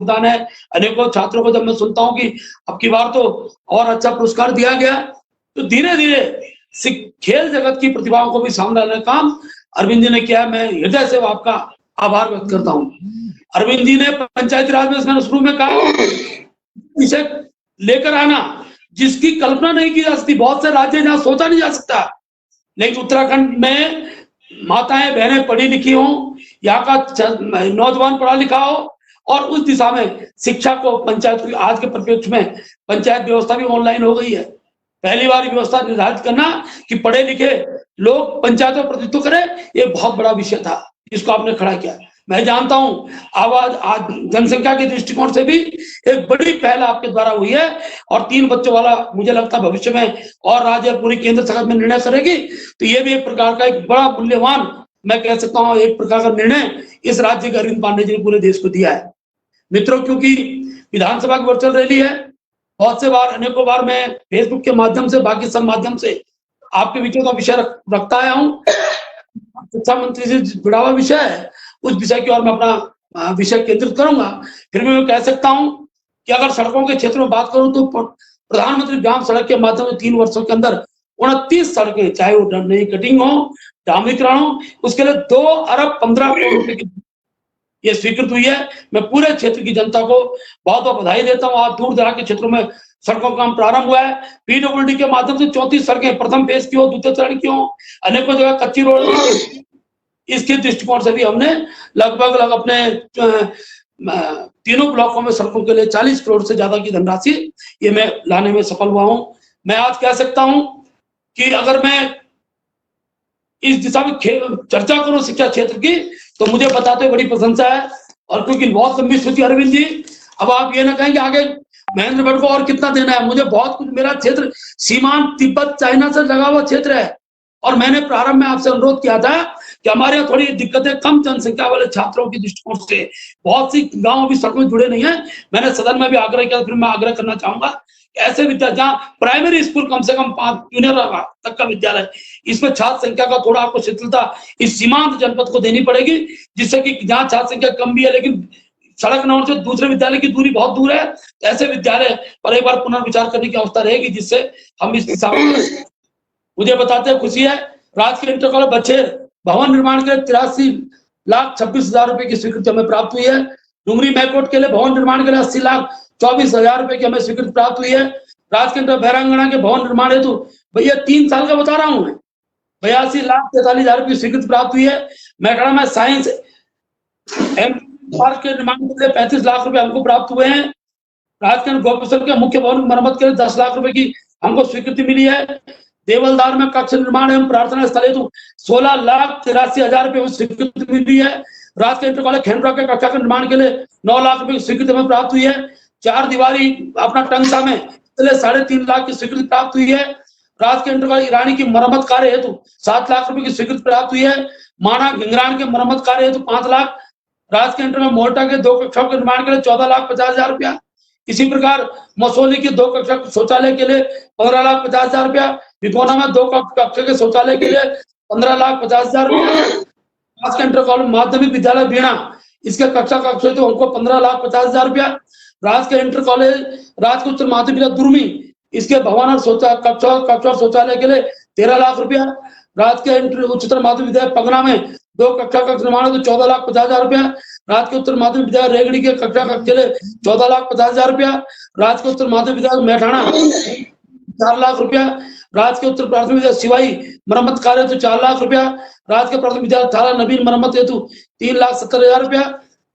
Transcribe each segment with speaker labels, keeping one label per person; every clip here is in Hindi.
Speaker 1: योगदान है। अनेकों छात्रों को जब मैं सुनता हूँ कि अब की बार तो और अच्छा पुरस्कार दिया गया, तो धीरे धीरे खेल जगत की प्रतिभाओं को भी सामने लाने का काम अरविंद जी ने किया। मैं हृदय से आपका आभार व्यक्त करता हूँ। अरविंद जी ने पंचायती राज में शुरू में कहा इसे लेकर आना जिसकी कल्पना नहीं की जा सकती। बहुत से राज्य जहाँ सोचा नहीं जा सकता, लेकिन उत्तराखंड में माताएं बहनें पढ़ी लिखी हों, यहाँ का नौजवान पढ़ा लिखा हो, और उस दिशा में शिक्षा को पंचायत, आज के परिप्रेक्ष्य में पंचायत व्यवस्था भी ऑनलाइन हो गई है। पहली बार व्यवस्था निर्धारित करना कि पढ़े लिखे लोग पंचायतों में प्रतिनिधित्व करें, ये बहुत बड़ा विषय था, इसको आपने खड़ा किया। मैं जानता हूं आवाज आज जनसंख्या के दृष्टिकोण से भी एक बड़ी पहल आपके द्वारा हुई है, और 3 बच्चों वाला मुझे लगता है भविष्य में और राज्य पूरी केंद्र सरकार में निर्णय करेगी, तो ये भी एक प्रकार का एक बड़ा मूल्यवान, मैं कह सकता हूँ एक प्रकार का निर्णय इस राज्य के अरविंद पांडे जी ने पूरे देश को दिया है। मित्रों, क्योंकि विधानसभा की वर्चुअल रैली है, बहुत से बार अनेकों बार मैं फेसबुक के माध्यम से, बाकी सब माध्यम से आपके विचारों का विषय रखता आया हूँ। शिक्षा मंत्री से जुड़ा हुआ विषय है, उस विषय की ओर मैं अपना विषय केंद्रित करूंगा। फिर मैं कह सकता हूं कि अगर सड़कों के क्षेत्र में बात करूं तो प्रधानमंत्री ग्राम सड़क के माध्यम से 3 वर्षों के अंदर 29 सड़कें, चाहे वो नई कटिंग हो, डामरीकरण हो, उसके लिए 2 अरब 15 करोड़ रुपए की ये स्वीकृत हुई है। मैं पूरे क्षेत्र की जनता को बहुत बहुत बधाई देता हूँ। आज दूर दराज के क्षेत्रों में सड़कों का काम प्रारंभ हुआ है। पीडब्ल्यूडी के माध्यम से 34 सड़कें प्रथम फेज की हो, द्वितीय चरण की हो, अनेकों जगह कच्ची रोड, इसके दृष्टिकोण से भी हमने लगभग अपने तीनों ब्लॉकों में सड़कों के लिए 40 करोड़ से ज्यादा की धनराशि ये मैं लाने में सफल हुआ हूं। मैं आज कह सकता हूं कि अगर मैं इस दिशा में चर्चा करूं शिक्षा क्षेत्र की, तो मुझे बताते हुए बड़ी प्रशंसा है। और क्योंकि बहुत लंबी सूची अरविंद जी, अब आप ये ना कहें कि आगे महेंद्र भट्ट को और कितना देना है, मुझे बहुत कुछ, मेरा क्षेत्र सीमांत तिब्बत चाइना से लगा हुआ क्षेत्र है, और मैंने प्रारंभ में आपसे अनुरोध किया था कि हमारे यहाँ थोड़ी दिक्कतें, कम जनसंख्या वाले छात्रों की दृष्टिकोण से बहुत सी गांव अभी सड़कों में जुड़े नहीं है। मैंने सदन में भी आग्रह किया, फिर मैं आग्रह करना चाहूंगा ऐसे विद्यालय जहाँ प्राइमरी स्कूल कम से कम 5 जूनियर तक का विद्यालय, इसमें छात्र संख्या का थोड़ा आपको शिथिलता इस सीमांत जनपद को देनी पड़ेगी, जिससे कि जहाँ छात्र संख्या कम भी है लेकिन सड़क न होने से दूसरे विद्यालय की दूरी बहुत दूर है, ऐसे विद्यालय पर एक बार पुनर्विचार करने की अवस्था रहेगी, जिससे हम इस दिशा में। मुझे बताते हुए खुशी है, राजकीय इंटर कॉलेज बछेर भवन निर्माण के लिए 83,26,000 रुपए की स्वीकृति हमें प्राप्त हुई है। डुमरी मैकोट के लिए भवन निर्माण के लिए 80,24,000 रुपए की हमें स्वीकृति प्राप्त हुई है। राजकीय इंटर बैरांगना के भवन निर्माण हेतु, भैया 3 साल का बता रहा हूं मैं, 82,43,000 रुपए की स्वीकृति प्राप्त हुई है। मेटाडा में साइंस पार्क के निर्माण के लिए 35 लाख रुपए हमको प्राप्त हुए हैं। राजकीय गोपेश्वर के मुख्य भवन की मरम्मत के लिए 10 लाख रुपए की हमको स्वीकृति मिली है। देवलदार में कक्ष निर्माण एवं प्रार्थना स्थल हेतु 16,83,000 रुपए की स्वीकृति मिली है। राजकीय इंटर कॉलेज खेंडरा के कक्षा के निर्माण के लिए 9 लाख रुपए की स्वीकृति हमें प्राप्त हुई है। 4 दीवारी अपना टंगसा में 3.5 लाख की स्वीकृति प्राप्त हुई है। राजकीय इंटर कॉलेज ईरानी की मरम्मत कार्य हेतु 7 लाख रुपए की स्वीकृति प्राप्त हुई है। माना घिंगरान के मरम्मत कार्य हेतु 5 लाख। राजकीय इंटर में मोर्टा के 2 कक्षाओं के निर्माण के लिए 14,50,000 रुपया। इसी प्रकार मसौली की 2 कक्षा शौचालय के लिए 15,50,000 रुपया। विकोना में 2 कक्षा के शौचालय के लिए 15,50,000 रुपया। राजकीय इंटर कॉलेज माध्यमिक विद्यालय बीणा, इसके कक्षा हेतु हमको 15,50,000 रुपया। राजकीय इंटर कॉलेज राजकीय उच्च माध्यमिक विद्यालय दुर्मी, इसके भवन और कक्षा शौचालय के लिए 13 लाख रुपया। राजकीय इंटर उच्चतर माध्यमिक विद्यालय पगना में 2 कक्षा का निर्माण तो 14,50,000 रुपया। राजकीय उत्तर माध्यमिक विद्यालय रेगड़ी के कक्षा के लिए 14,50,000 रुपया। राजकीय उत्तर माध्यमिक विद्यालय मैठाणा 4 लाख रुपया। राजकीय उत्तर प्राथमिक विद्यालय सिवाई मरम्मत कार्य हेतु 4 लाख रुपया। राजकीय प्राथमिक विद्यालय थाला नवीन मरम्मत हेतु 3,70,000 रुपया।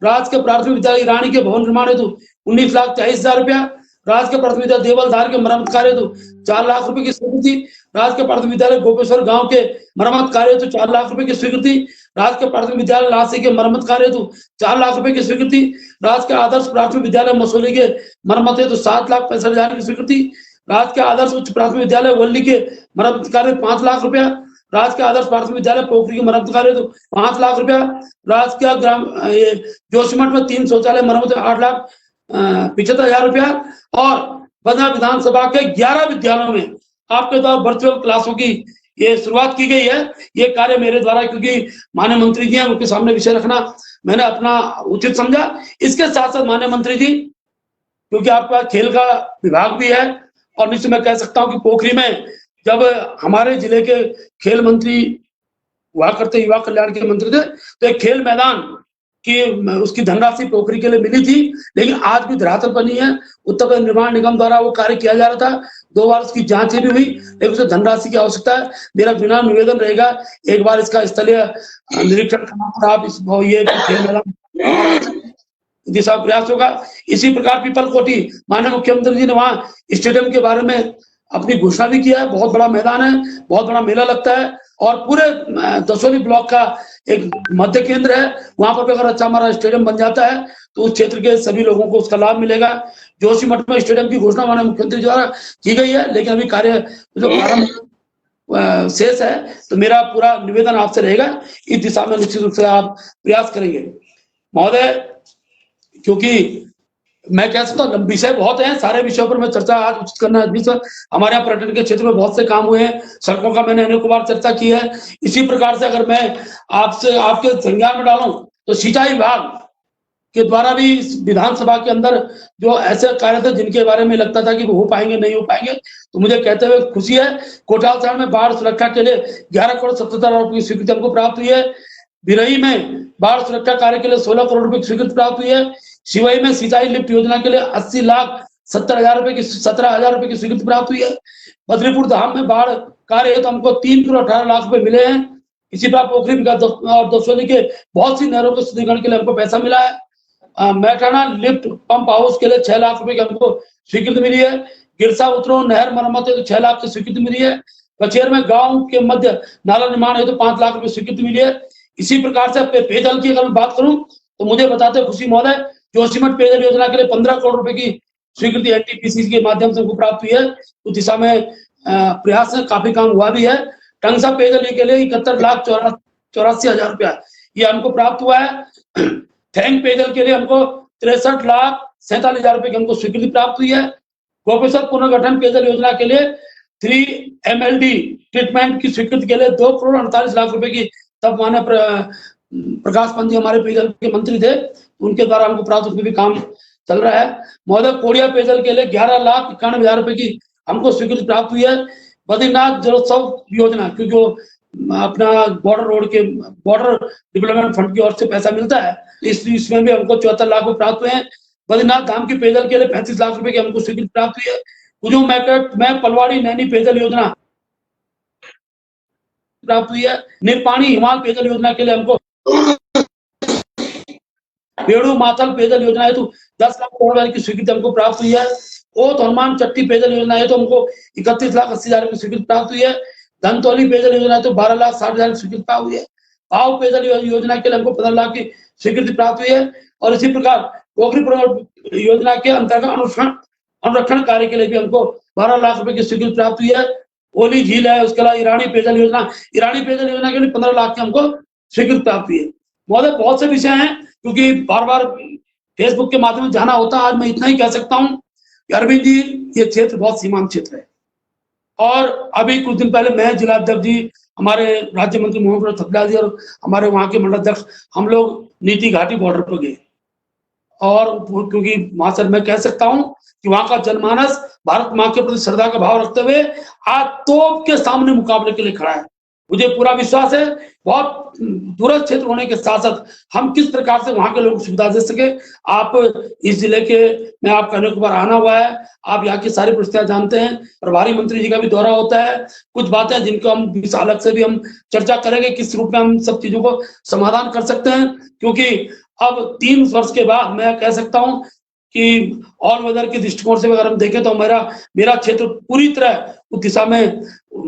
Speaker 1: राजकीय प्राथमिक विद्यालय ईरानी के भवन निर्माण हेतु 19,40,000 रुपया। राजकीय प्राथमिक विद्यालय देवलधार के मरम्मत कार्य हेतु 4 लाख रुपए की स्वीकृति। राजकीय प्राथमिक विद्यालय गोपेश्वर गांव के मरम्मत कार्य हेतु 4 लाख रुपए की स्वीकृति। राजकीय प्राथमिक विद्यालय लासी के मरम्मत कार्य हेतु 4 लाख रुपए की स्वीकृति। राजकीय आदर्श प्राथमिक विद्यालय मसौली के मरम्मत हेतु 7,65,000 की स्वीकृति। राजकीय आदर्श उच्च प्राथमिक विद्यालय वल्ली के मरम्मत कार्य 5 लाख रुपया। राजकीय आदर्श प्राथमिक विद्यालय पोखरी की मरम्मत कार्य हेतु 5 लाख रुपया। राजकीय ग्राम जोशीमठ में 3 शौचालय मरम्मत 8,75,000 रुपया। और बंधा विधानसभा के 11 विद्यालयों में आपके द्वारा वर्चुअल क्लासों की ये शुरुआत की गई है, ये कार्य मेरे द्वारा, क्योंकि माननीय मंत्री जी हैं, उनके सामने विषय रखना मैंने अपना उचित समझा। इसके साथ साथ माननीय मंत्री जी, क्योंकि आपका खेल का विभाग भी है, और निश्चित मैं कह सकता हूं कि पोखरी में जब हमारे जिले के खेल मंत्री हुआ करते, युवा कल्याण के मंत्री थे, तो एक खेल मैदान की उसकी धनराशि पोखरी के लिए मिली थी, लेकिन आज भी धरातल पर नहीं है। उत्तर प्रदेश निर्माण निगम द्वारा वो कार्य किया जा रहा था, 2 बार उसकी जांच भी हुई, लेकिन उसे धनराशि की आवश्यकता है। मेरा विनम्र निवेदन रहेगा, एक बार इसका स्थलीय निरीक्षण करना और आप इस ये खेल मैदान दिशा प्रयास होगा। इसी प्रकार पीपल कोटी, माननीय मुख्यमंत्री जी ने वहां स्टेडियम के बारे में अपनी घोषणा भी किया है। बहुत बड़ा मैदान है, बहुत बड़ा मेला लगता है, और पूरे दसोली ब्लॉक का एक मध्य केंद्र है। वहां पर भी अगर अच्छा हमारा स्टेडियम बन जाता है तो उस क्षेत्र के सभी लोगों को उसका लाभ मिलेगा। जोशीमठ में स्टेडियम की घोषणा माननीय मुख्यमंत्री द्वारा की गई है, लेकिन अभी कार्य जो प्रारंभ शेष है, तो मेरा पूरा निवेदन आपसे रहेगा, इस दिशा में निश्चित रूप से आप प्रयास करेंगे महोदय। क्योंकि मैं कह सकता हूँ विषय बहुत हैं, सारे विषयों पर मैं चर्चा आज उचित करना है। हमारे यहाँ पर्यटन के क्षेत्र में बहुत से काम हुए हैं, सड़कों का मैंने अनेकों बार चर्चा की है। इसी प्रकार से अगर मैं आपसे आपके संज्ञान में डालूं तो सिंचाई विभाग के द्वारा भी विधानसभा के अंदर जो ऐसे कार्य थे जिनके बारे में लगता था कि वो हो पाएंगे नहीं हो पाएंगे, तो मुझे कहते हुए खुशी है। कोटाल शहर में बाढ़ सुरक्षा के लिए 11 करोड़ 77 लाख रुपए की स्वीकृति हमको प्राप्त हुई है। बिरही में बाढ़ सुरक्षा कार्य के लिए 16 करोड़ रुपए की स्वीकृति प्राप्त हुई है। शिवई में सिंचाई लिफ्ट योजना के लिए 80,70,000 रुपए की 17,000 रुपए की स्वीकृति प्राप्त हुई है। बद्रीपुर धाम में बाढ़ कार्य है तो हमको 3 करोड़ 18 लाख रुपए मिले हैं। इसी प्रकार पोखरी और दसोली के बहुत सी नहरों के शुद्धिकरण के लिए हमको पैसा मिला है। मैठाना लिफ्ट पंप हाउस के लिए 6 लाख रुपए की हमको स्वीकृति मिली है। गिरसा उतरो नहर मरम्मत है तो 6 लाख की स्वीकृति मिली है। कचेर में गांव के मध्य नाला निर्माण है तो 5 लाख रुपए स्वीकृति मिली है। इसी प्रकार से पेयजल की अगर मैं बात करूं तो मुझे बताते खुशी महोदय, जोशीमठ पेयजल योजना के लिए 15 करोड़ रुपए की स्वीकृति एनटीपीसी के माध्यम से हमको प्राप्त हुई है। उस दिशा में प्रयास है, काफी काम हुआ भी है। टंगसा पेयजल के लिए 71,84,000 रुपया ये हमको प्राप्त हुआ है। थैंक पेयजल के लिए हमको 63,47,000 रुपए की हमको स्वीकृति प्राप्त हुई है। गोपेश्वर पुनर्गठन पेयजल योजना के लिए 3 MLD ट्रीटमेंट की स्वीकृति के लिए 2 करोड़ 48 लाख रुपए की, तब माननीय प्रकाश पंत जी हमारे पेयजल के मंत्री थे, उनके द्वारा हमको प्राप्त, उसमें भी काम चल रहा है। महोदय कोड़िया पेयजल के लिए 11,91,000 रुपए की हमको स्वीकृति प्राप्त हुई है। बद्रीनाथ जलोत्सव योजना, क्योंकि अपना बॉर्डर डेवलपमेंट फंड की ओर से पैसा मिलता है, इसमें भी हमको 74 लाख रुपए प्राप्त हुए हैं। बद्रीनाथ धाम की पेयजल के लिए 35 लाख रुपए की हमको स्वीकृति प्राप्त हुई है। कुजू मैकेट में पलवाड़ी नैनी पेयजल योजना प्राप्त हुई है। निरपानी हिमाल पेयजल योजना के लिए हमको बेड़ू माथल पेयजल योजना है तो 10 लाख करोड़ की स्वीकृति हमको प्राप्त हुई है। ओत हनुमान चट्टी पेयजल योजना है तो हमको 31,80,000 की स्वीकृति प्राप्त हुई है। धनतौली पेयजल योजना है तो 12,60,000 की स्वीकृति प्राप्त हुई है। पाव पेयजल योजना के लिए हमको 15 लाख की स्वीकृति प्राप्त हुई है। और इसी प्रकार पोखरी योजना के अंतर्गत अनुरक्षण कार्य के लिए भी हमको 12 लाख रुपए की स्वीकृति प्राप्त हुई है। ओली झील है, उसके अलावा ईरानी पेयजल योजना के लिए 15 लाख की हमको स्वीकृति प्राप्त हुई है। महोदय बहुत से विषय हैं, क्योंकि बार बार फेसबुक के माध्यम से जाना होता है। आज मैं इतना ही कह सकता हूं कि अरविंद जी, ये क्षेत्र बहुत सीमांत क्षेत्र है, और अभी कुछ दिन पहले मैं जिलाध्यक्ष जी, हमारे राज्य मंत्री मोहन थपलियाल जी और हमारे वहां के मंडलाध्यक्ष, हम लोग नीति घाटी बॉर्डर पर गए, और क्योंकि वहां से मैं कह सकता हूं कि वहां का जनमानस भारत मां के प्रति श्रद्धा का भाव रखते हुए आज तोप के सामने मुकाबले के लिए खड़ा है। मुझे पूरा विश्वास है, बहुत दूरस्थ क्षेत्र होने के साथ साथ हम किस प्रकार से वहां के लोगों को सुविधा दे सके। आप इस जिले के में आपका अनेक बार आना हुआ है, आप यहाँ की सारी परिस्थितियां जानते हैं। प्रभारी मंत्री जी का भी दौरा होता है, कुछ बातें जिनको हम अलग से भी हम चर्चा करेंगे, किस रूप में हम सब चीजों को समाधान कर सकते हैं। क्योंकि अब 3 वर्ष के बाद मैं कह सकता हूं कि ऑल वेदर के दृष्टिकोण से अगर हम देखें तो मेरा क्षेत्र पूरी तरह उस दिशा में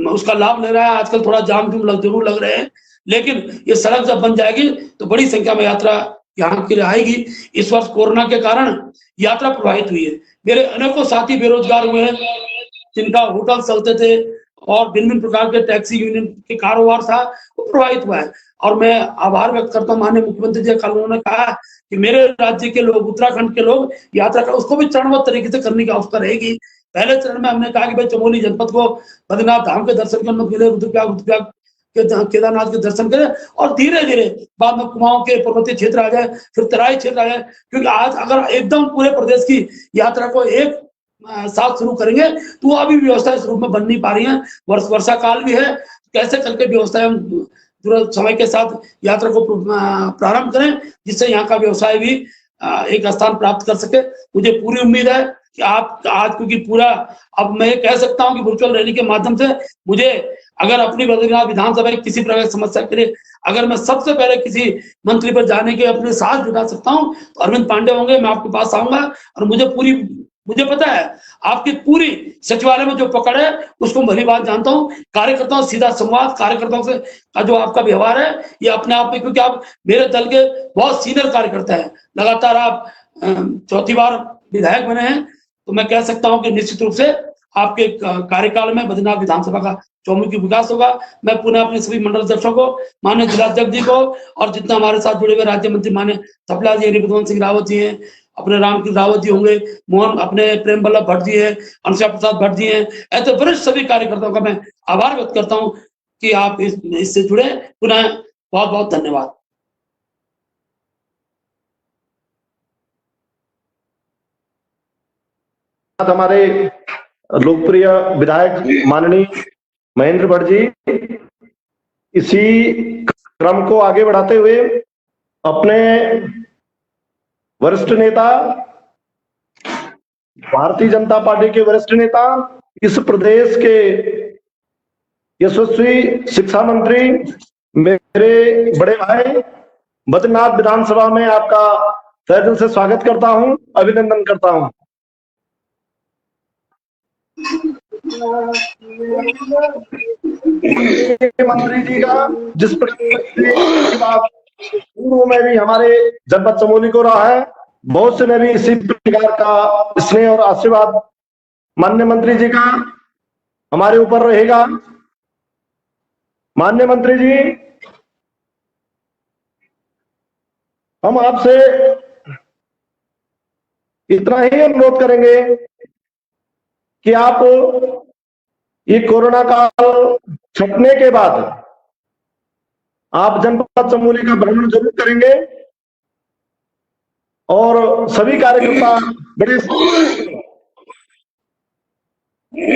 Speaker 1: उसका लाभ ले रहा है। आजकल थोड़ा जाम जरूर लग रहे हैं, लेकिन ये सड़क जब बन जाएगी तो बड़ी संख्या में यात्रा यहाँ के लिए आएगी। इस वर्ष कोरोना के कारण यात्रा प्रभावित हुई है। मेरे अनेकों साथी बेरोजगार हुए हैं, जिनका होटल चलते थे और भिन्न प्रकार के टैक्सी यूनियन के कारोबार था, वो प्रभावित हुआ है। और मैं आभार व्यक्त करता हूँ माननीय मुख्यमंत्री जी, कल उन्होंने कहा कि मेरे राज्य के लोग, उत्तराखंड के लोग यात्रा कर, उसको भी चरणबद्ध तरीके से करने की आवश्यकता रहेगी, पहले चरण में हमने कहा कि भाई चमोली जनपद को बद्रीनाथ धाम के दर्शन की अनुमति मिले, रुद्रप्रयाग केदारनाथ के दर्शन करें, और धीरे धीरे बाद में कुमाऊं के पर्वतीय क्षेत्र आ जाए, फिर तराई क्षेत्र आ जाए। क्योंकि आज अगर एकदम पूरे प्रदेश की यात्रा को एक साथ शुरू करेंगे तो अभी व्यवस्था इस रूप में बन नहीं पा रही है। वर्षा काल भी है, कैसे करके व्यवस्था हम तुरंत समय के साथ यात्रा को प्रारंभ करें जिससे यहाँ का व्यवसाय भी एक स्थान प्राप्त कर सके। मुझे पूरी उम्मीद है कि आप आज, क्योंकि पूरा अब मैं कह सकता हूं कि वर्चुअल रैली के माध्यम से मुझे अगर अपनी बद्रीनाथ विधानसभा की किसी प्रकार की समस्या के लिए अगर मैं सबसे पहले किसी मंत्री पर जाने के अपने साथ जुटा सकता हूं तो अरविंद पांडे होंगे। मैं आपके पास आऊंगा और मुझे पता है आपकी पूरी सचिवालय में जो पकड़ है उसको भली बात जानता हूं। कार्यकर्ताओं से सीधा संवाद, कार्यकर्ताओं से का जो आपका व्यवहार है ये अपने आप में, क्योंकि आप मेरे दल के बहुत सीनियर कार्यकर्ता हैं, लगातार आप चौथी बार विधायक बने हैं, तो मैं कह सकता हूं कि निश्चित रूप से आपके कार्यकाल में बद्रीनाथ विधानसभा का चौमुखी विकास होगा। मैं पुनः अपने सभी मंडल अध्यक्षों को, माननीय जिलाध्यक्ष जी को और जितना हमारे साथ जुड़े हुए राज्य मंत्री माननीय थपला जी, रिपुदमन सिंह रावत जी हैं, अपने रामकृष्ण रावत जी होंगे, मोहन अपने प्रेम वल्लभ भट्ट जी है, अनुषा प्रसाद भट्ट जी हैं, ऐसे वरिष्ठ सभी कार्यकर्ताओं का मैं आभार व्यक्त करता हूं कि आप इससे जुड़े। पुनः बहुत बहुत धन्यवाद।
Speaker 2: हमारे लोकप्रिय विधायक माननीय महेंद्र भट्ट जी, इसी क्रम को आगे बढ़ाते हुए अपने वरिष्ठ नेता, भारतीय जनता पार्टी के वरिष्ठ नेता, इस प्रदेश के यशस्वी शिक्षा मंत्री, मेरे बड़े भाई, बद्रीनाथ विधानसभा में आपका तहे दिल से स्वागत करता हूं, अभिनंदन करता हूं। मंत्री जी का जिस प्रकार पूर्व में भी हमारे जनपद चमोली को रहा है, भविष्य में भी इसी प्रकार का स्नेह और आशीर्वाद माननीय मंत्री जी का हमारे ऊपर रहेगा। माननीय मंत्री जी, हम आपसे इतना ही अनुरोध करेंगे कि आप ये कोरोना काल छटने के बाद आप जनपद चमोली का भ्रमण जरूर करेंगे और सभी कार्यकर्ता बड़े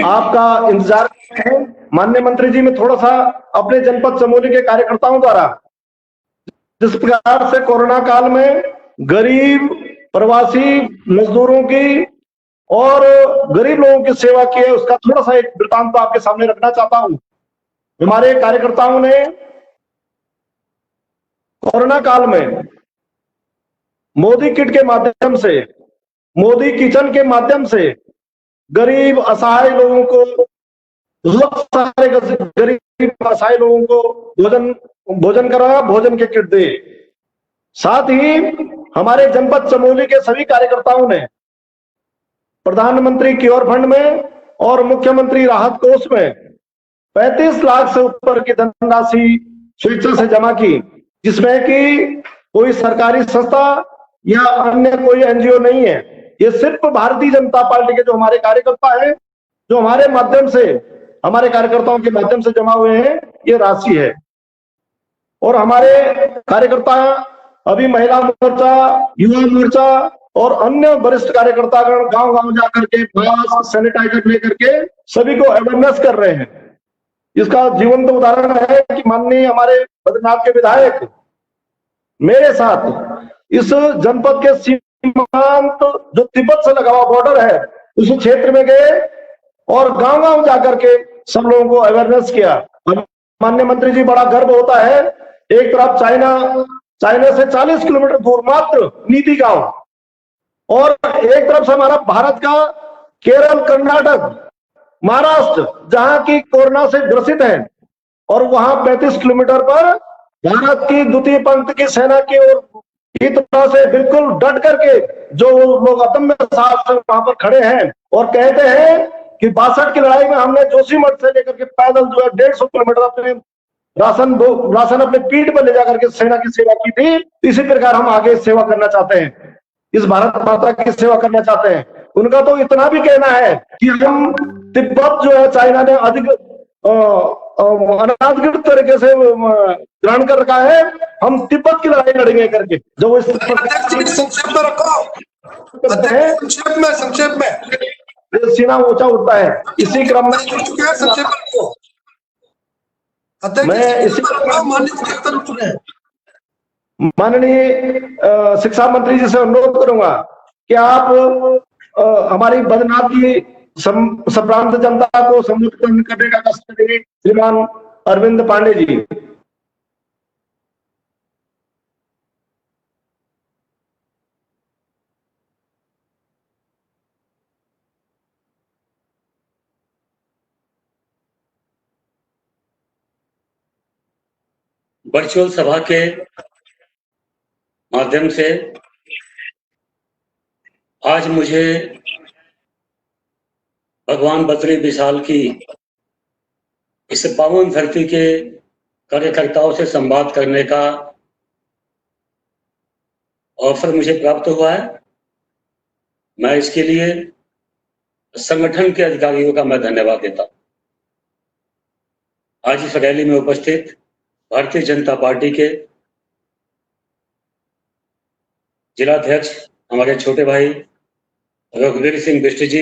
Speaker 2: आपका इंतजार करते हैं। माननीय मंत्री जी, मैं थोड़ा सा अपने जनपद चमोली के कार्यकर्ताओं द्वारा जिस प्रकार से कोरोना काल में गरीब प्रवासी मजदूरों की और गरीब लोगों की सेवा की है, उसका थोड़ा सा एक वृत्तांत आपके सामने रखना चाहता हूं। हमारे कार्यकर्ताओं ने कोरोना काल में मोदी किट के माध्यम से, मोदी किचन के माध्यम से गरीब असहाय लोगों को, बहुत सारे गरीब असहाय लोगों को भोजन करा, भोजन के किट दे। साथ ही हमारे जनपद चमोली के सभी कार्यकर्ताओं ने प्रधानमंत्री केयर फंड में और मुख्यमंत्री राहत कोष में 35 लाख से ऊपर की धनराशि स्वेच्छा से जमा की, जिसमें कि कोई सरकारी संस्था या अन्य कोई एनजीओ नहीं है। ये सिर्फ भारतीय जनता पार्टी के जो हमारे कार्यकर्ता हैं, जो हमारे माध्यम से, हमारे कार्यकर्ताओं के माध्यम से जमा हुए हैं, ये राशि है। और हमारे कार्यकर्ता अभी महिला मोर्चा, युवा मोर्चा और अन्य वरिष्ठ कार्यकर्तागण गांव-गांव जाकर के मास्क, सैनिटाइजर लेकर के सभी को अवेयरनेस कर रहे हैं। इसका जीवंत उदाहरण है कि माननीय हमारे बद्रीनाथ के विधायक मेरे साथ इस जनपद के सीमांत जो तिब्बत से लगा हुआ बॉर्डर है, उस क्षेत्र में गए और गांव-गांव जाकर के सब लोगों को अवेयरनेस किया। माननीय मंत्री जी, बड़ा गर्व होता है, एक तरफ चाइना से 40 किलोमीटर दूर मात्र नीति गांव, और एक तरफ से हमारा भारत का केरल, कर्नाटक, महाराष्ट्र, जहां की कोरोना से ग्रसित है, और वहां 35 किलोमीटर पर भारत की द्वितीय पंक्ति की सेना की ओर इस तरह से बिल्कुल डट करके जो लोग अदम्य साहस से वहां पर खड़े हैं और कहते हैं कि 62 की लड़ाई में हमने जोशीमठ से लेकर के पैदल जो है 150 किलोमीटर अपने राशन अपने पीठ पर ले जाकर के सेना की सेवा की थी। इसी प्रकार हम आगे सेवा करना चाहते हैं, इस भारत माता की सेवा करना चाहते हैं। उनका तो इतना भी कहना है कि हम तिब्बत जो है चाइना ने अधिक अनाधिकृत तरीके से ग्रहण कर रखा है, हम तिब्बत की लड़ाई लड़ेंगे करके जो वो
Speaker 3: संक्षेप में रखो, संक्षेप में
Speaker 2: सीना ऊंचा उठता है। इसी क्रम में
Speaker 3: संक्षेप में रखो,
Speaker 2: मैं इसी माननीय शिक्षा मंत्री जी से अनुरोध करूंगा कि आप हमारी बद्रीनाथ की संभ्रांत जनता को संबोधित करने का कष्ट करें। श्रीमान अरविंद पांडे जी।
Speaker 4: वर्चुअल सभा के माध्यम से आज मुझे भगवान बद्री विशाल की इस पावन धरती के कार्यकर्ताओं से संवाद करने का अवसर मुझे प्राप्त हुआ है। मैं इसके लिए संगठन के अधिकारियों का मैं धन्यवाद देता हूं। आज इस रैली में उपस्थित भारतीय जनता पार्टी के जिलाध्यक्ष हमारे छोटे भाई रघुवीर सिंह बिष्ट जी,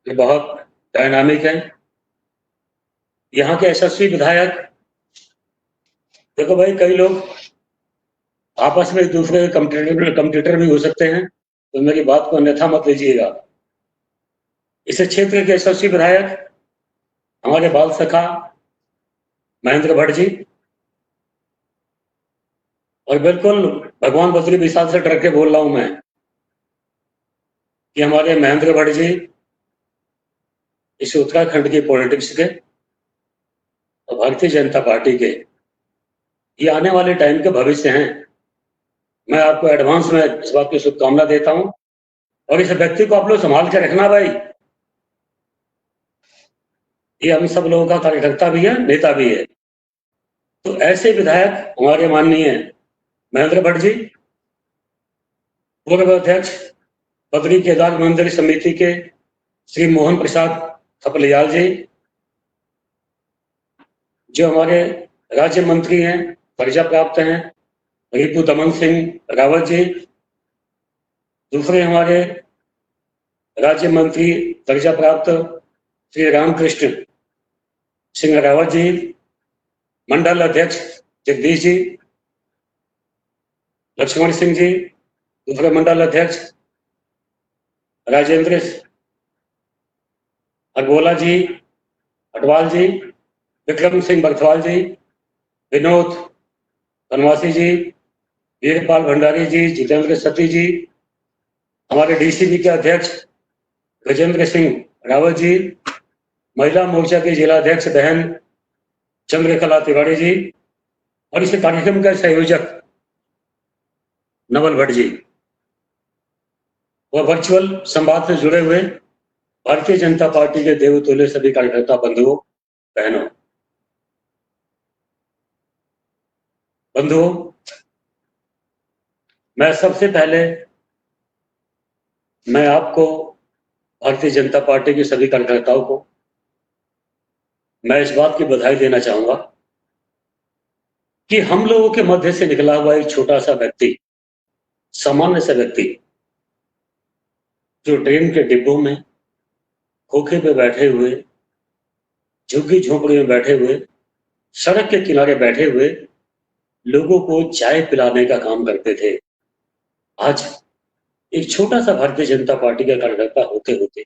Speaker 4: ये बहुत डायनामिक हैं। यहाँ के यशस्वी विधायक, देखो भाई, कई लोग आपस में एक दूसरे के कंप्यूटर भी हो सकते हैं, तो मेरी बात को अन्यथा मत लीजिएगा। इस क्षेत्र के यशस्वी विधायक हमारे बाल सखा महेंद्र भट्ट जी, और बिल्कुल भगवान बद्री विशाल से डर के बोल रहा हूं मैं कि हमारे महेंद्र भट्ट जी इस उत्तराखंड की पॉलिटिक्स के और भारतीय जनता पार्टी के ये आने वाले टाइम के भविष्य हैं। मैं आपको एडवांस में इस बात की शुभकामना देता हूं, और इस व्यक्ति को आप लोग संभाल के रखना भाई। ये हम सब लोगों का कार्यकर्ता भी है, नेता भी है। तो ऐसे विधायक हमारे माननीय महेंद्र भट्ट जी, पूर्व अध्यक्ष बद्री केदार मंदिर समिति के श्री मोहन प्रसाद थपलियाल जी, जो हमारे राज्य मंत्री हैं, दर्जा प्राप्त हैं, रिपु दमन सिंह रावत जी, दूसरे हमारे राज्य मंत्री दर्जा प्राप्त श्री रामकृष्ण सिंह रावत जी, मंडल अध्यक्ष जगदीश जी, लक्ष्मण सिंह जी, दूसरे मंडल अध्यक्ष राजेंद्र अगोला जी, अटवाल जी, विक्रम सिंह बरथवाल जी, विनोद बनवासी जी, वीरपाल भंडारी जी, जितेंद्र सती जी, हमारे डीसीबी के अध्यक्ष गजेंद्र सिंह रावत जी, महिला मोर्चा के जिला अध्यक्ष बहन चंद्रकला तिवारी जी, और इस कार्यक्रम का संयोजक नवल भट्ट जी, वह वर्चुअल संवाद से जुड़े हुए भारतीय जनता पार्टी के देवतुल्य सभी कार्यकर्ता बंधुओं बंधुओं, मैं सबसे पहले मैं आपको, भारतीय जनता पार्टी के सभी कार्यकर्ताओं को मैं इस बात की बधाई देना चाहूंगा कि हम लोगों के मध्य से निकला हुआ एक छोटा सा व्यक्ति, सामान्य सा व्यक्ति, जो ट्रेन के डिब्बों में खोखे पे बैठे हुए, झुग्गी झोंपड़ी में बैठे हुए, सड़क के किनारे बैठे हुए लोगों को चाय पिलाने का काम करते थे, आज एक छोटा सा भारतीय जनता पार्टी का कार्यकर्ता होते होते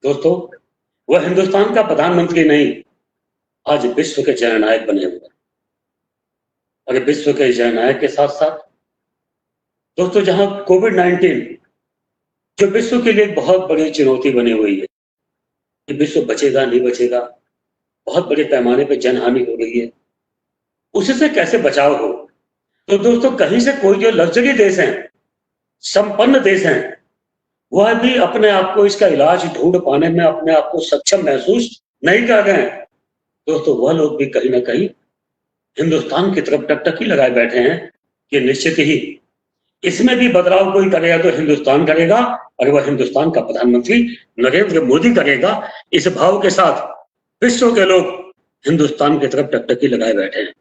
Speaker 4: दोस्तों, वह हिंदुस्तान का प्रधानमंत्री नहीं, आज विश्व के जननायक बने हुए। और विश्व के जननायक के साथ साथ दोस्तों, जहां कोविड-19 जो विश्व के लिए बहुत बड़ी चुनौती बनी हुई है, कि विश्व बचेगा नहीं बचेगा, बहुत बड़े पैमाने पर जनहानि हो रही है, उससे कैसे बचाव हो। तो दोस्तों, कहीं से कोई जो लग्जरी देश हैं, संपन्न देश हैं, वह भी अपने आप को इसका इलाज ढूंढ पाने में अपने आप को सक्षम महसूस नहीं कर रहे हैं। दोस्तों, वह लोग भी कहीं ना कहीं हिंदुस्तान की तरफ टकटकी लगाए बैठे हैं कि निश्चित ही इसमें भी बदलाव कोई करेगा तो हिंदुस्तान करेगा, और वह हिंदुस्तान का प्रधानमंत्री नरेंद्र मोदी करेगा। इस भाव के साथ विश्व के लोग हिंदुस्तान की तरफ टकटकी लगाए बैठे हैं।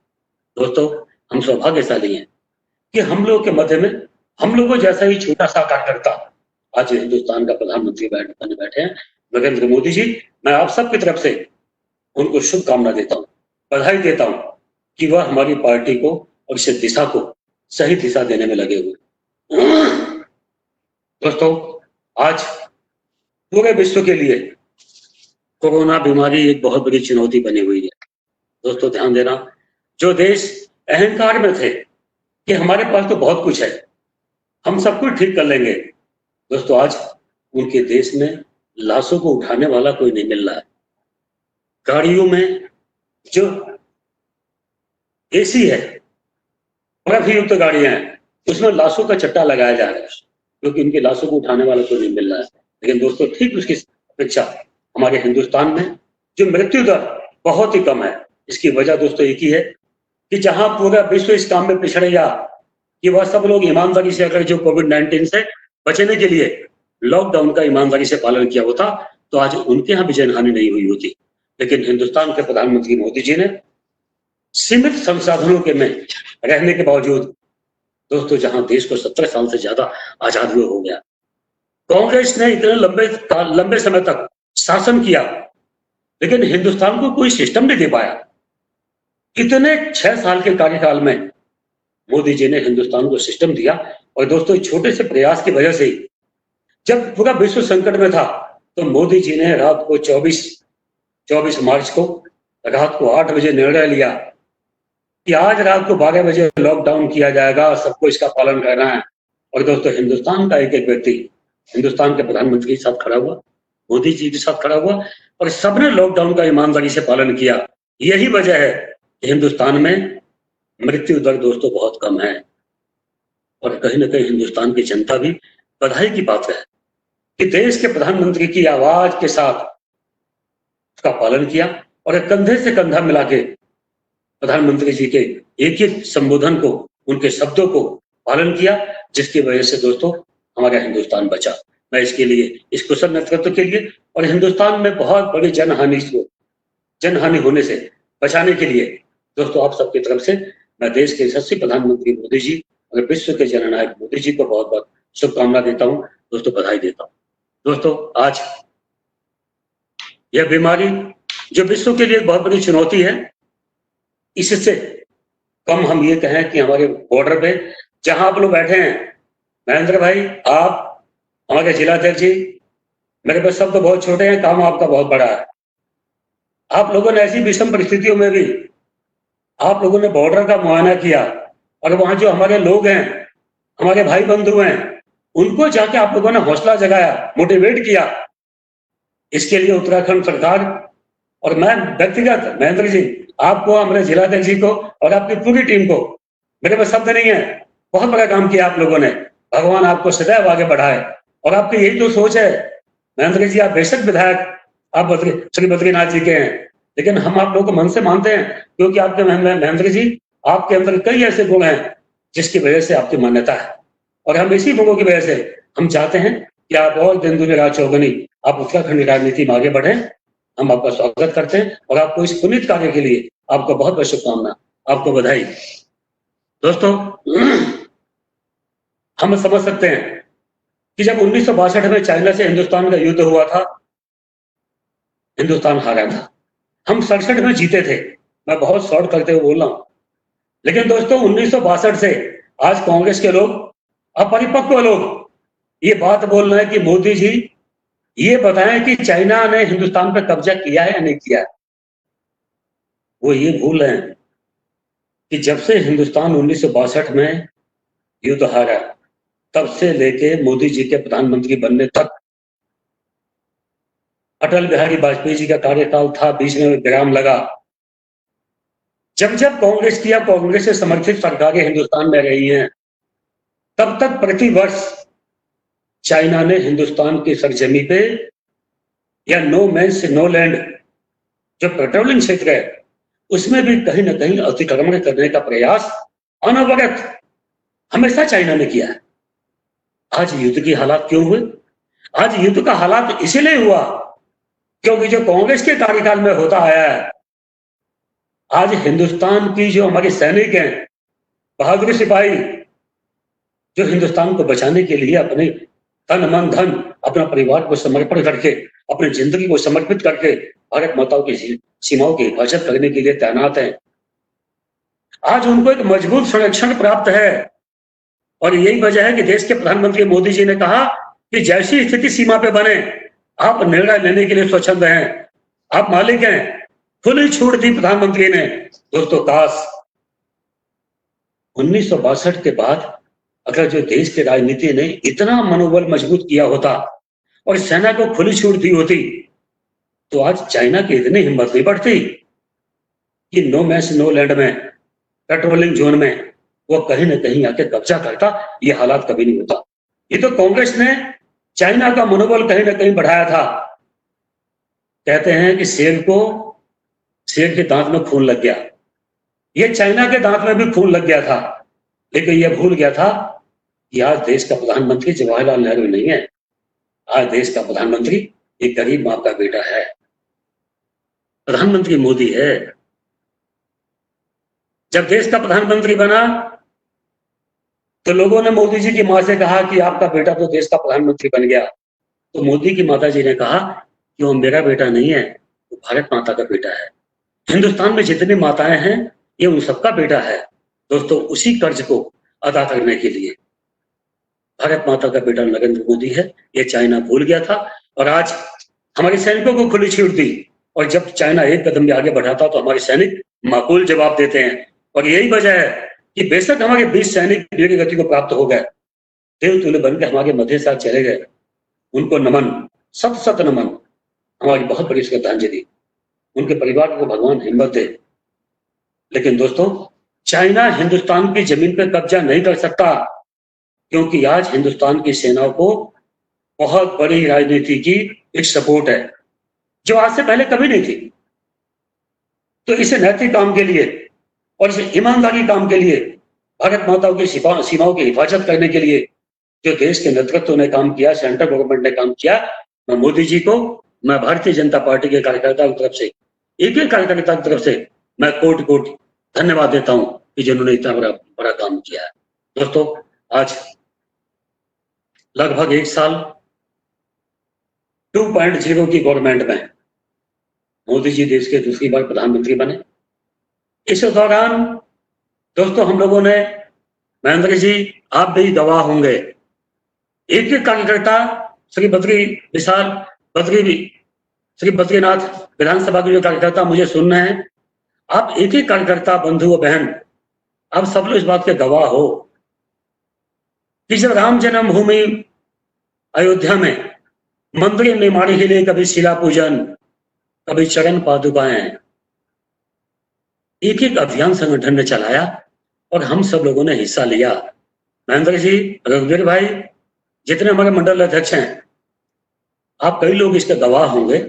Speaker 4: दोस्तों, हम सौभाग्यशाली हैं कि हम लोगों के मध्य में हम लोगों जैसा ही छोटा सा कार्यकर्ता आज हिंदुस्तान का प्रधानमंत्री बने बैठे हैं, नरेंद्र मोदी जी। मैं आप सबकी तरफ से उनको शुभकामना देता हूँ, बधाई देता हूँ कि वह हमारी पार्टी को और इस दिशा को सही दिशा देने में लगे हुए। दोस्तों, आज पूरे विश्व के लिए कोरोना बीमारी एक बहुत बड़ी चुनौती बनी हुई है। दोस्तों, ध्यान देना, जो देश अहंकार में थे कि हमारे पास तो बहुत कुछ है, हम सब कुछ ठीक कर लेंगे, दोस्तों आज उनके देश में लाशों को उठाने वाला कोई नहीं मिल रहा है। गाड़ियों में जो एसी है, बर्फ युक्त गाड़ियां हैं, उसमें लाशों का चट्टा लगाया जा रहा है, क्योंकि उनकी लाशों को उठाने वाला कोई नहीं मिल रहा है। लेकिन दोस्तों, ठीक उसकी अपेक्षा हमारे हिंदुस्तान में जो मृत्यु दर बहुत ही कम है। इसकी वजह दोस्तों एक ही है कि जहां पूरा विश्व इस काम में पिछड़ेगा कि वह सब लोग ईमानदारी से, अगर जो कोविड-19 से बचने के लिए लॉकडाउन का ईमानदारी से पालन किया होता तो आज उनके यहाँ भी जनहानि नहीं हुई होती। लेकिन हिंदुस्तान के प्रधानमंत्री मोदी जी ने सीमित संसाधनों के में रहने के बावजूद, दोस्तों जहां देश को 17 साल से ज्यादा आजाद हुए हो गया, कांग्रेस ने इतने लंबे समय तक शासन किया, लेकिन हिंदुस्तान को कोई सिस्टम नहीं दे पाया। इतने 6 साल के कार्यकाल में मोदी जी ने हिंदुस्तान को सिस्टम दिया। और दोस्तों, छोटे से प्रयास की वजह से जब पूरा विश्व संकट में था तो मोदी जी ने रात को 24 मार्च को रात को 8 बजे निर्णय लिया कि आज रात को 12 बजे लॉकडाउन किया जाएगा, सबको इसका पालन करना है। और दोस्तों, हिंदुस्तान का एक एक व्यक्ति हिंदुस्तान के प्रधानमंत्री के साथ खड़ा हुआ, मोदी जी के साथ खड़ा हुआ, और सबने लॉकडाउन का ईमानदारी से पालन किया। यही वजह है कि हिंदुस्तान में मृत्यु दर दोस्तों बहुत कम है। और कहीं ना कहीं हिंदुस्तान की जनता भी बधाई की बात है कि देश के प्रधानमंत्री की आवाज के साथ उसका पालन किया और कंधे से कंधा मिला के प्रधानमंत्री जी के एक एक संबोधन को, उनके शब्दों को पालन किया, जिसकी वजह से दोस्तों हमारा हिंदुस्तान बचा। मैं इसके लिए, इस कुशल नेतृत्व के लिए और हिंदुस्तान में बहुत बड़ी जनहानि होने से बचाने के लिए दोस्तों आप सबकी तरफ से मैं देश के यशस्वी प्रधानमंत्री मोदी जी और विश्व के जननायक मोदी जी को बहुत बहुत शुभकामना देता हूं, दोस्तों बधाई देता हूं। दोस्तों, आज यह बीमारी जो विश्व के लिए एक बहुत बड़ी चुनौती है, इससे कम हम ये कहें कि हमारे बॉर्डर पे जहां आप लोग बैठे हैं, महेंद्र भाई, आप, हमारे जिलाध्यक्ष जी, मेरे पास सब तो बहुत छोटे हैं, काम आपका बहुत बड़ा है। आप लोगों ने ऐसी विषम परिस्थितियों में भी आप लोगों ने बॉर्डर का मुआयना किया और वहां जो हमारे लोग हैं, हमारे भाई बंधु हैं, उनको जाके आप लोगों ने हौसला जगाया, मोटिवेट किया। इसके लिए उत्तराखंड सरकार और मैं व्यक्तिगत महेंद्र जी, आपको, हमारे जिलाध्यक्ष जी को और आपकी पूरी टीम को, मेरे पास शब्द नहीं है, बहुत बड़ा काम किया आप लोगों ने। भगवान आपको सदैव आगे बढ़ाए। और आपकी यही तो सोच है महेंद्र जी, आप बेशक विधायक आप श्री बद्रीनाथ जी के हैं, लेकिन हम आप लोगों को मन से मानते हैं, क्योंकि आपके महेंद्र जी, आपके अंदर कई ऐसे गुण हैं जिसकी वजह से आपकी मान्यता है। और हम इसी गुणों की वजह से हम चाहते हैं कि आप और दिन दुनिया रात चौगुनी आप उत्तराखंड की राजनीति में आगे बढ़े। हम आपका स्वागत करते हैं और आपको इस पुनीत कार्य के लिए आपको बहुत बहुत शुभकामना, आपको बधाई। दोस्तों, हम समझ सकते हैं कि जब 1962 में चाइना से हिंदुस्तान का युद्ध हुआ था, हिंदुस्तान हारा था। हम 67 में जीते थे। मैं बहुत शॉर्ट करते हुए बोल रहा हूं, लेकिन दोस्तों 1962 से आज कांग्रेस के लोग, अपरिपक्व लोग ये बात बोल रहे हैं कि मोदी जी ये बताएं कि चाइना ने हिंदुस्तान पर कब्जा किया है या नहीं किया है। वो ये भूल रहे हैं कि जब से हिंदुस्तान 1962 में युद्ध हारा, तब से लेके मोदी जी के प्रधानमंत्री बनने तक अटल बिहारी वाजपेयी जी का कार्यकाल था, बीच में विराम लगा। जब जब कांग्रेस की या कांग्रेस से समर्थित सरकारें हिंदुस्तान में रही हैं, तब तक प्रति वर्ष चाइना ने हिंदुस्तान की सरजमी पे या नो मैंस नो लैंड जो पेट्रोलिंग क्षेत्र है, उसमें भी कहीं ना कहीं अतिक्रमण करने का प्रयास अनवरत हमेशा चाइना ने किया है। आज युद्ध की हालात क्यों हुए? आज युद्ध का हालात इसीलिए हुआ क्योंकि जो कांग्रेस के कार्यकाल में होता आया है, आज हिंदुस्तान की जो हमारे सैनिक हैं, बहादुर सिपाही, जो हिंदुस्तान को बचाने के लिए अपने तन मन धन, अपना परिवार को समर्पण करके, अपनी जिंदगी को समर्पित करके भारत माताओं की सीमाओं की हिफाजत करने के लिए तैनात हैं, आज उनको एक मजबूत संरक्षण प्राप्त है। और यही वजह है कि देश के प्रधानमंत्री मोदी जी ने कहा कि जैसी स्थिति सीमा पे बने, आप निर्णय लेने के लिए स्वच्छंद हैं, आप मालिक हैं। खुली छूट दी प्रधानमंत्री ने। दोस्तों, काश 1962 के बाद अगर जो देश की राजनीति ने इतना मनोबल मजबूत किया होता और सेना को खुली छूट दी होती, तो आज चाइना की इतनी हिम्मत नहीं बढ़ती कि नो मैच नो लैंड में, पेट्रोलिंग जोन में वो कहीं ना कहीं आके कब्जा करता। ये हालात कभी नहीं होता। ये तो कांग्रेस ने चाइना का मनोबल कहीं ना कहीं बढ़ाया था। कहते हैं कि शेर के दांत में खून लग गया, ये चाइना के दांत में भी खून लग गया था, लेकिन यह भूल गया था कि आज देश का प्रधानमंत्री जवाहरलाल नेहरू नहीं है, आज देश का प्रधानमंत्री एक गरीब मां का बेटा है, प्रधानमंत्री मोदी है। जब देश का प्रधानमंत्री बना तो लोगों ने मोदी जी की मां से कहा कि आपका बेटा तो देश का प्रधानमंत्री बन गया। तो मोदी की माता जी ने कहा कि वो मेरा बेटा नहीं है, वो भारत माता का बेटा है। हिंदुस्तान में जितनी माताएं हैं, ये उन सबका बेटा है। दोस्तों, उसी कर्ज को अदा करने के लिए भारत माता का बेटा नरेंद्र मोदी है। ये चाइना भूल गया था और आज हमारे सैनिकों को खुली छूट दी। और जब चाइना एक कदम भी आगे बढ़ाता तो हमारे सैनिक माकूल जवाब देते हैं। और यही वजह है कि बेशक हमारे 20 सैनिक वीर गति को प्राप्त हो गए, देव तुल्य बनकर हमारे मध्य साथ चले गए, उनको नमन, सत सत नमन, हमारी बहुत बड़ी श्रद्धांजलि। उनके परिवार को भगवान हिम्मत दे। लेकिन दोस्तों, चाइना हिंदुस्तान की जमीन पर कब्जा नहीं कर सकता, क्योंकि आज हिंदुस्तान की सेनाओं को बहुत बड़ी राजनीति की एक सपोर्ट है, जो आज से पहले कभी नहीं थी। तो इसे नैतिक काम के लिए और इसे ईमानदारी काम के लिए, भारत माताओं की सीमाओं की हिफाजत करने के लिए जो देश के नेतृत्व ने काम किया, सेंट्रल गवर्नमेंट ने काम किया, मैं मोदी जी को, मैं भारतीय जनता पार्टी के कार्यकर्ताओं की तरफ से, एक एक कार्यकर्ता की तरफ से मैं कोटि कोटि धन्यवाद देता हूं कि जिन्होंने इतना बड़ा काम किया है। दोस्तों, आज लगभग 1 साल 2.0 की गवर्नमेंट में मोदी जी देश के दूसरी बार प्रधानमंत्री बने। इस दौरान दोस्तों, हम लोगों ने, महेंद्र जी आप भी गवाह होंगे, एक एक कार्यकर्ता श्री बद्रीनाथ विधानसभा के जो कार्यकर्ता मुझे सुन रहे हैं, आप एक एक कार्यकर्ता, बंधु और बहन, आप सब लोग इस बात के गवाह हो कि जब राम जन्मभूमि अयोध्या में मंदिर निर्माण के लिए कभी शिला पूजन, कभी चरण पादुकाएं, एक एक अभियान संगठन ने चलाया और हम सब लोगों ने हिस्सा लिया। महेंद्र जी, रघुवीर भाई, जितने हमारे मंडल अध्यक्ष हैं, आप कई लोग इसके गवाह होंगे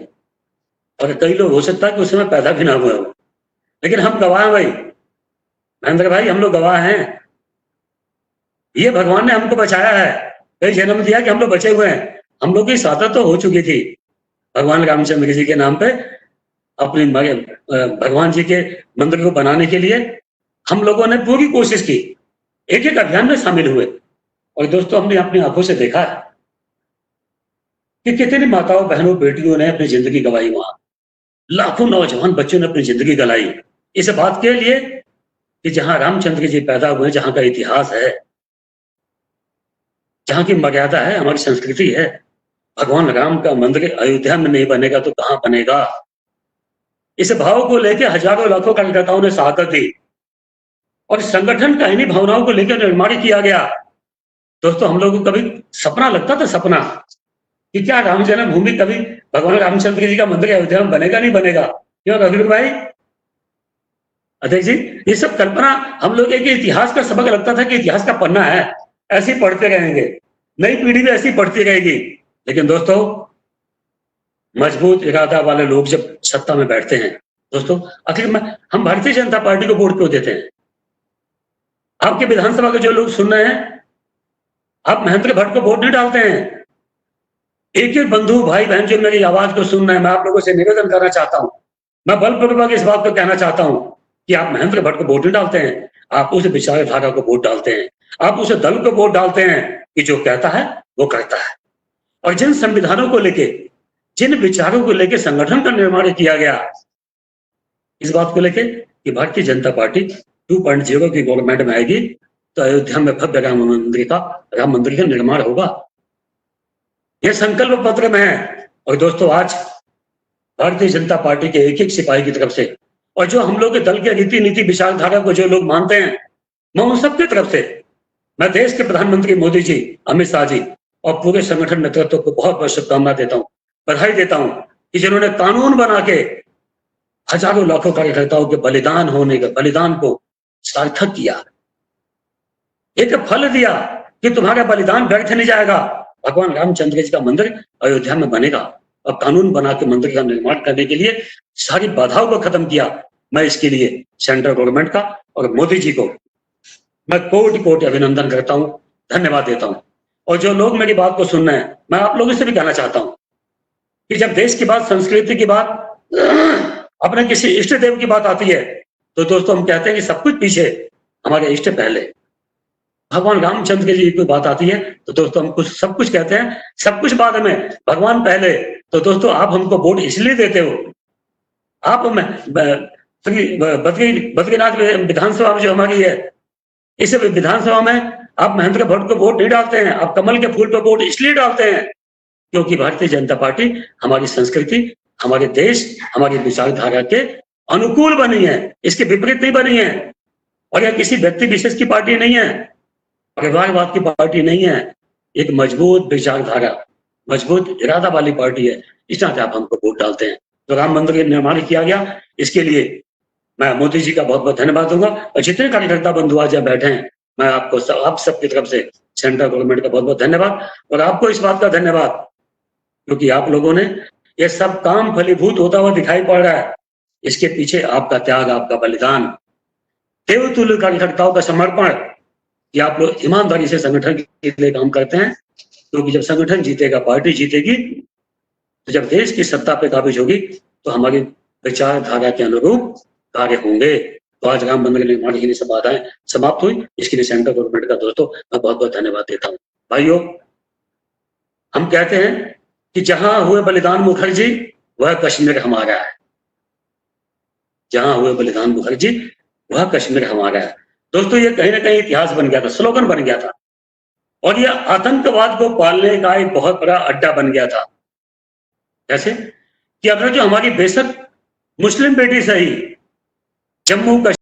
Speaker 4: और कई लोग हो सकता है कि उस समय पैदा भी ना हुए हो, लेकिन हम गवाह हैं भाई। महेंद्र भाई, हम लोग गवाह हैं। ये भगवान ने हमको बचाया है, कई जन्म दिया कि हम लोग बचे हुए हैं। हम लोग की शहादत तो हो चुकी थी भगवान रामचंद्र जी के नाम पे, अपने भगवान जी के मंदिर को बनाने के लिए हम लोगों ने पूरी कोशिश की, एक एक अभियान में शामिल हुए। और दोस्तों, हमने अपनी आंखों से देखा है कि कितनी माताओं, बहनों, बेटियों ने अपनी जिंदगी गंवाई। वहां लाखों नौजवान बच्चों ने अपनी जिंदगी गंवाई इस बात के लिए कि जहां रामचंद्र जी पैदा हुए, जहां का इतिहास है, जहां की मर्यादा है, हमारी संस्कृति है, भगवान राम का मंदिर अयोध्या में नहीं बनेगा तो कहां बनेगा। इस भाव को लेकर हजारों लाखों कार्यकर्ताओं ने शहादत दी और संगठन का इन्हीं भावनाओं को लेकर निर्माण किया गया। दोस्तों, हम लोगों को कभी सपना लगता था, सपना कि क्या राम जन्मभूमि कभी भगवान रामचंद्र जी का मंदिर अयोध्या में बनेगा, नहीं बनेगा? क्यों रघुवीर भाई, अध्यक्ष जी, ये सब कल्पना हम लोग एक इतिहास का सबक लगता था कि इतिहास का पन्ना है, ऐसे ही पढ़ते रहेंगे, नई पीढ़ी भी ऐसी पढ़ती रहेगी। लेकिन दोस्तों, मजबूत इरादा वाले लोग जब सत्ता में बैठते हैं, दोस्तों, आखिर में हम भारतीय जनता पार्टी को वोट क्यों देते हैं? आपके विधानसभा के जो लोग सुन रहे हैं, आप महेंद्र भट्ट को वोट नहीं डालते हैं। एक एक बंधु भाई बहन जो मेरी आवाज को सुन रहे हैं, मैं आप लोगों से निवेदन करना चाहता हूं, मैं बलपूर्वक इस बात को कहना चाहता हूं कि आप महेंद्र भट्ट को वोट नहीं डालते हैं, आप उस विचारधारा को वोट डालते हैं, आप उस दल को वोट डालते हैं कि जो कहता है वो करता है। और जिन संविधानों को लेके, जिन विचारों को लेके संगठन का निर्माण किया गया, इस बात को लेके कि भारतीय जनता पार्टी 2.0 की गवर्नमेंट में आएगी तो अयोध्या में भव्य राम मंदिर का निर्माण होगा, यह संकल्प पत्र में है। और दोस्तों, आज भारतीय जनता पार्टी के एक एक सिपाही की तरफ से, और जो हम लोग के दल के रीति नीति विचारधारा को जो लोग मानते हैं, मैं उन सबकी तरफ से, मैं देश के प्रधानमंत्री मोदी जी, अमित शाह जी और पूरे संगठन नेतृत्व को बहुत बहुत शुभकामना देता हूं, बधाई देता हूं कि जिन्होंने कानून बना के हजारों लाखों कार्यकर्ताओं के बलिदान को सार्थक किया, एक फल दिया कि तुम्हारा बलिदान व्यर्थ नहीं जाएगा। भगवान रामचंद्र जी का मंदिर अयोध्या में बनेगा। और कानून बना के मंदिर का निर्माण करने के लिए सारी बाधाओं को खत्म किया। मैं इसके लिए सेंट्रल गवर्नमेंट का और मोदी जी को मैं कोटि अभिनंदन करता हूं, धन्यवाद देता हूं। और जो लोग मेरी बात को सुन रहे हैं, मैं आप लोगों से भी कहना चाहता हूं कि जब देश की बात, संस्कृति की बात, अपने किसी इष्ट देव की बात आती है, तो दोस्तों हम कहते हैं कि सब कुछ पीछे, हमारे इष्ट पहले। भगवान रामचंद्र जी की बात आती है तो दोस्तों हम सब कुछ कहते हैं, सब कुछ बाद में, भगवान पहले। तो दोस्तों, आप हमको वोट इसलिए देते हो, आप बद्रीनाथ विधानसभा में जो हमारी है, इस विधानसभा में आप महेंद्र भट्ट को वोट नहीं डालते हैं, आप कमल के फूल पर वोट इसलिए डालते हैं क्योंकि भारतीय जनता पार्टी हमारी संस्कृति, हमारे देश, हमारी विचारधारा के अनुकूल बनी है, इसके विपरीत नहीं बनी है। और यह किसी व्यक्ति विशेष की पार्टी नहीं है, परिवारवाद की पार्टी नहीं है, एक मजबूत विचारधारा, मजबूत इरादा वाली पार्टी है। इस नाते आप हमको वोट डालते हैं। तो राम मंदिर का निर्माण किया गया, इसके लिए मैं मोदी जी का बहुत बहुत धन्यवाद दूंगा। और जितने कार्यकर्ता बंधु आज यहाँ बैठे हैं, मैं आपको आप सबकी तरफ से सेंट्रल गवर्नमेंट का बहुत बहुत धन्यवाद, और आपको इस बात का धन्यवाद क्योंकि आप लोगों ने ये सब काम फलीभूत होता हुआ दिखाई पड़ रहा है। इसके पीछे आपका त्याग, आपका बलिदान, देवतुल्य कार्यकर्ताओं का समर्पण, कि आप लोग ईमानदारी से संगठन के लिए काम करते हैं। क्योंकि जब संगठन जीतेगा, पार्टी जीतेगी, तो जब देश की सत्ता पे काबिज होगी तो हमारी विचारधारा के अनुरूप कार्य होंगे। तो आज राम मंदिर निर्माण की सब बाधाएं समाप्त हुई, इसके लिए सेंट्रल गवर्नमेंट का दोस्तों मैं बहुत बहुत धन्यवाद देता हूँ। भाइयों, हम कहते हैं कि जहां हुए बलिदान मुखर्जी, वह कश्मीर हमारा है। जहां हुए बलिदान मुखर्जी, वह कश्मीर हमारा है। दोस्तों, ये कहीं ना कहीं इतिहास बन गया था, स्लोगन बन गया था, और यह आतंकवाद को पालने का एक बहुत बड़ा अड्डा बन गया था। जैसे कि अगर जो हमारी बेशक मुस्लिम बेटी सही, जम्मू कश्मीर